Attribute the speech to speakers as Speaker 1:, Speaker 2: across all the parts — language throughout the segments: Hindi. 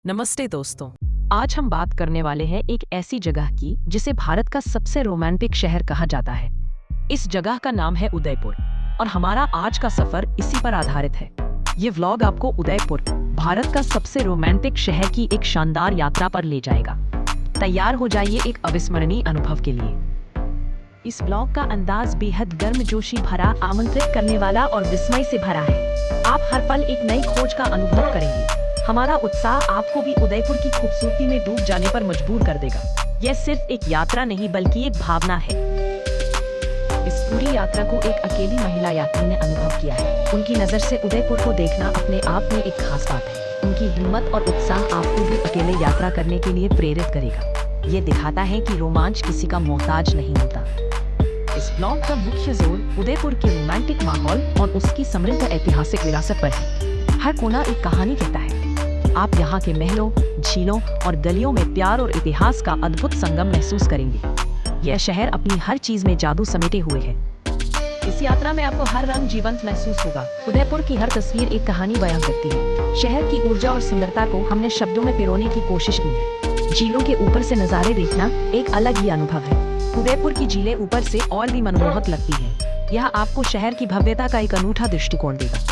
Speaker 1: नमस्ते दोस्तों। आज हम बात करने वाले हैं एक ऐसी जगह की जिसे भारत का सबसे रोमांटिक शहर कहा जाता है। इस जगह का नाम है उदयपुर और हमारा आज का सफर इसी पर आधारित है। ये व्लॉग आपको उदयपुर, भारत का सबसे रोमांटिक शहर की एक शानदार यात्रा पर ले जाएगा। तैयार हो जाइए एक अविस्मरणीय अनुभव के लिए। इस व्लॉग का अंदाज बेहद गर्मजोशी भरा, आमंत्रित करने वाला और विस्मय से भरा है। आप हर पल एक नई खोज का अनुभव करेंगे। हमारा उत्साह आपको भी उदयपुर की खूबसूरती में डूब जाने पर मजबूर कर देगा। यह सिर्फ एक यात्रा नहीं बल्कि एक भावना है। इस पूरी यात्रा को एक अकेली महिला यात्री ने अनुभव किया है। उनकी नजर से उदयपुर को देखना अपने आप में एक खास बात है। उनकी हिम्मत और उत्साह आपको भी अकेले यात्रा करने के लिए प्रेरित करेगा। ये दिखाता है कि रोमांच किसी का मोहताज नहीं होता। इस ब्लॉग का मुख्य जोर उदयपुर के रोमांटिक माहौल और उसकी समृद्ध ऐतिहासिक विरासत पर है। हर कोना एक कहानी कहता है। आप यहाँ के महलों, झीलों और गलियों में प्यार और इतिहास का अद्भुत संगम महसूस करेंगे। यह शहर अपनी हर चीज में जादू समेटे हुए है। इस यात्रा में आपको हर रंग जीवंत महसूस होगा। उदयपुर की हर तस्वीर एक कहानी बयां करती है। शहर की ऊर्जा और सुंदरता को हमने शब्दों में पिरोने की कोशिश की है। झीलों के ऊपर से नजारे देखना एक अलग ही अनुभव है। उदयपुर की झीलें ऊपर से और भी मनमोहक लगती है। यह आपको शहर की भव्यता का एक अनूठा दृष्टिकोण देगा।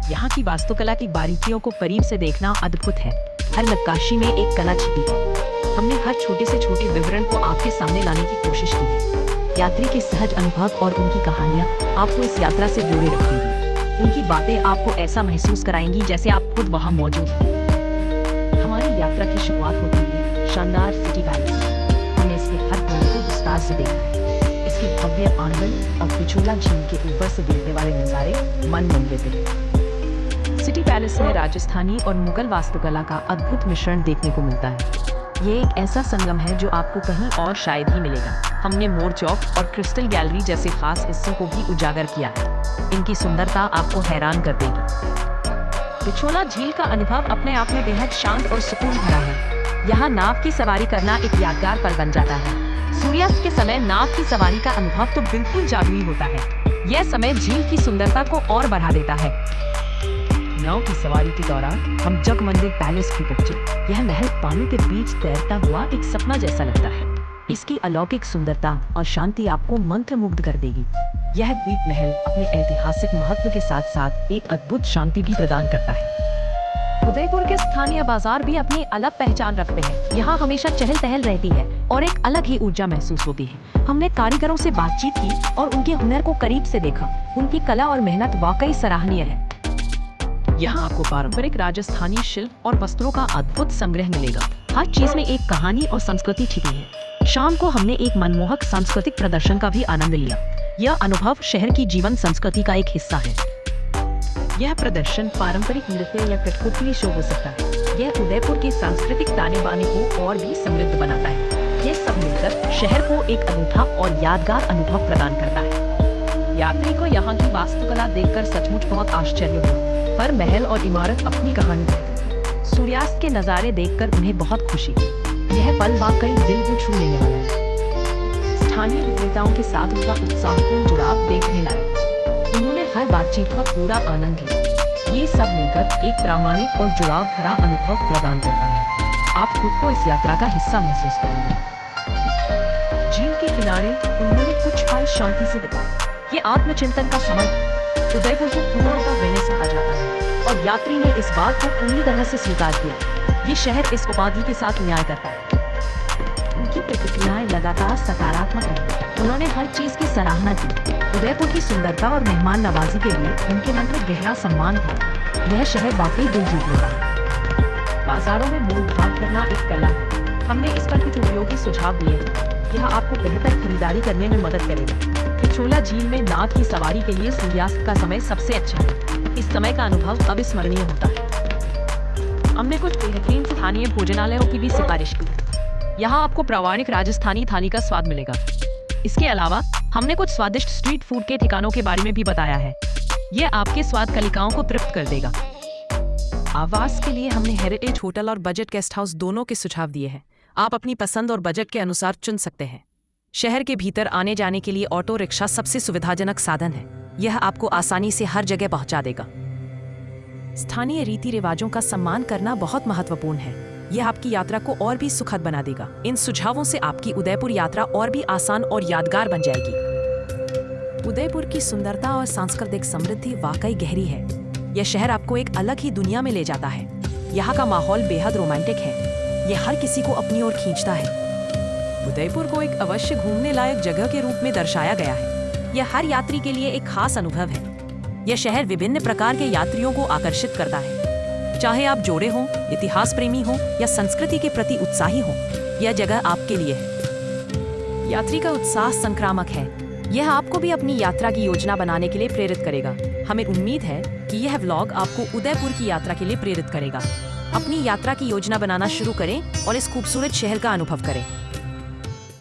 Speaker 1: यहाँ की वास्तुकला की बारीकियों को करीब से देखना अद्भुत है। हर नक्काशी में एक कला छिपी है। हमने हर छोटे से छोटे विवरण को आपके सामने लाने की कोशिश की है। यात्री के सहज अनुभव और उनकी कहानियाँ आपको इस यात्रा से जोड़े रखेंगी। उनकी बातें आपको ऐसा महसूस कराएंगी जैसे आप खुद वहाँ मौजूद हैं। हमारी यात्रा की शुरुआत होती है शानदार सिटी पैलेस। हमने इसके हर कोने को विस्तार से देखा है। इसके भव्य आंगन और पिछोला झील के ऊपर से गिरने वाले नजारे मन मोह लेते हैं। सिटी पैलेस में राजस्थानी और मुगल वास्तुकला का अद्भुत मिश्रण देखने को मिलता है। ये एक ऐसा संगम है जो आपको कहीं और शायद ही मिलेगा। हमने मोर चौक और क्रिस्टल गैलरी जैसे खास हिस्सों को भी उजागर किया है। इनकी सुंदरता आपको हैरान कर देगी। पिछोला झील का अनुभव अपने आप में बेहद शांत और सुकून भरा है। यहाँ नाव की सवारी करना एक यादगार पल बन जाता है। सूर्यास्त के समय नाव की सवारी का अनुभव तो बिल्कुल जादुई होता है। यह समय झील की सुंदरता को और बढ़ा देता है। नाव की सवारी के दौरान हम जगमंदिर पैलेस भी पहुंचे। यह महल पानी के बीच तैरता हुआ एक सपना जैसा लगता है। इसकी अलौकिक सुंदरता और शांति आपको मंत्रमुग्ध कर देगी। यह द्वीप महल अपने ऐतिहासिक महत्व के साथ साथ एक अद्भुत शांति भी प्रदान करता है। उदयपुर के स्थानीय बाजार भी अपनी अलग पहचान रखते हैं। यहाँ हमेशा चहल पहल रहती है और एक अलग ही ऊर्जा महसूस होती है। हमने कारीगरों से बातचीत की और उनके हुनर को करीब से देखा। उनकी कला और मेहनत वाकई सराहनीय है। यहाँ आपको पारंपरिक राजस्थानी शिल्प और वस्त्रों का अद्भुत संग्रह मिलेगा। हर चीज में एक कहानी और संस्कृति छिपी है। शाम को हमने एक मनमोहक सांस्कृतिक प्रदर्शन का भी आनंद लिया। यह अनुभव शहर की जीवन संस्कृति का एक हिस्सा है। यह प्रदर्शन पारंपरिक नृत्य या कठपुतली शो हो सकता है। यह उदयपुर की सांस्कृतिक ताने बाने को और भी समृद्ध बनाता है। ये सब मिलकर शहर को एक अनूठा और यादगार अनुभव प्रदान करता है। यात्री को यहाँ की वास्तुकला देखकर सचमुच बहुत आश्चर्य हुआ। हर महल और इमारत अपनी कहानी है। सूर्यास्त के नजारे देखकर उन्हें बहुत खुशी हुई। यह पल वाकई दिल को छू लेने वाला है। स्थानीय विक्रेताओं के साथ उनका उत्साहपूर्ण जुड़ाव देखने लायक। उन्होंने हर बातचीत का पूरा आनंद लिया। ये सब मिलकर एक प्रामाणिक और जुड़ाव भरा अनुभव प्रदान करता है। आप खुद को इस यात्रा का हिस्सा महसूस करेंगे। झील के किनारे उन्होंने कुछ पल शांति से बिताए। ये आत्मचिंतन का समय उदयपुर को पूर्णतः वेनिस कहा जाता है और यात्री ने इस बात को पूरी तरह से स्वीकार किया। ये शहर इस उपाधि के साथ न्याय करता है। उनकी प्रतिक्रियाएं लगातार सकारात्मक रही। उन्होंने हर चीज की सराहना की। उदयपुर की सुंदरता और मेहमान नवाजी के लिए उनके मन में गहरा सम्मान था। यह शहर वाकई दिल जीत लेता है। बाजारों में मोल भाव करना एक कला है। हमने इस पर कुछ उपयोगी सुझाव दिए हैं। यह आपको बेहतर खरीदारी करने में मदद करेगा। पिछोला झील में नाव की सवारी के लिए सूर्यास्त का समय सबसे अच्छा है। इस समय का अनुभव अविस्मरणीय होता है। हमने कुछ बेहतरीन स्थानीय भोजनालयों की भी सिफारिश की। यहाँ आपको प्रामाणिक राजस्थानी थाली का स्वाद मिलेगा। इसके अलावा हमने कुछ स्वादिष्ट स्ट्रीट फूड के ठिकानों के बारे में भी बताया है। यह आपके स्वाद कलिकाओं को तृप्त कर देगा। आवास के लिए हमने हेरिटेज होटल और बजट गेस्ट हाउस दोनों के सुझाव दिए हैं। आप अपनी पसंद और बजट के अनुसार चुन सकते हैं। शहर के भीतर आने जाने के लिए ऑटो रिक्शा सबसे सुविधाजनक साधन है। यह आपको आसानी से हर जगह पहुंचा देगा। स्थानीय रीति रिवाजों का सम्मान करना बहुत महत्वपूर्ण है। यह आपकी यात्रा को और भी सुखद बना देगा। इन सुझावों से आपकी उदयपुर यात्रा और भी आसान और यादगार बन जाएगी। उदयपुर की सुंदरता और सांस्कृतिक समृद्धि वाकई गहरी है। यह शहर आपको एक अलग ही दुनिया में ले जाता है। यहाँ का माहौल बेहद रोमांटिक है। यह हर किसी को अपनी ओर खींचता है। उदयपुर को एक अवश्य घूमने लायक जगह के रूप में दर्शाया गया है। यह हर यात्री के लिए एक खास अनुभव है। यह शहर विभिन्न प्रकार के यात्रियों को आकर्षित करता है। चाहे आप जोड़े हों, इतिहास प्रेमी हों या संस्कृति के प्रति उत्साही हों, यह जगह आपके लिए है। यात्री का उत्साह संक्रामक है। यह आपको भी अपनी यात्रा की योजना बनाने के लिए प्रेरित करेगा। हमें उम्मीद है कि यह व्लॉग आपको उदयपुर की यात्रा के लिए प्रेरित करेगा। अपनी यात्रा की योजना बनाना शुरू करें और इस खूबसूरत शहर का अनुभव करें।